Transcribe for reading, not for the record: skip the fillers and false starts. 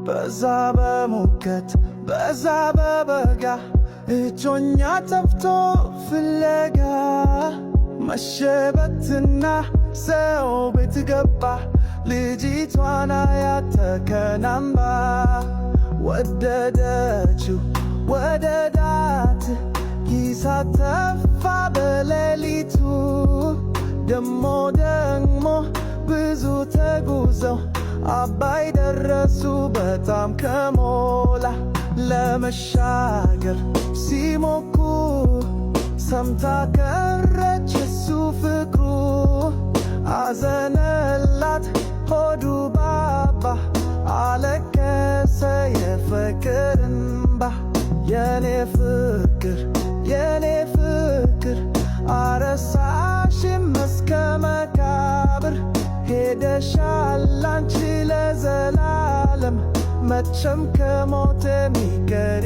በዛ በሙቀት በዛ በበጋ እጮኛ ጠፍቶ ፍለጋ መሸበትና ሰው ቤት ገባ ልጅቷን አያተከናምባ ወደደችው ወደዳት ይሳተፋ በሌሊቱ ደሞ ብዙ ተጉዘው አባይ ደረሱ በጣም ከሞላ ለመሻገር ሲሞኩ ሰምታ ቀረች እሱ ፍቅሩ አዘነላት ሆዱ ባባ አለቀሰ የፍቅር እንባ የኔ ፍቅር አረሳሽም እስከ መቃብር ሄደሻል አንቺ ለዘላለም መቼም ከሞት የሚቀር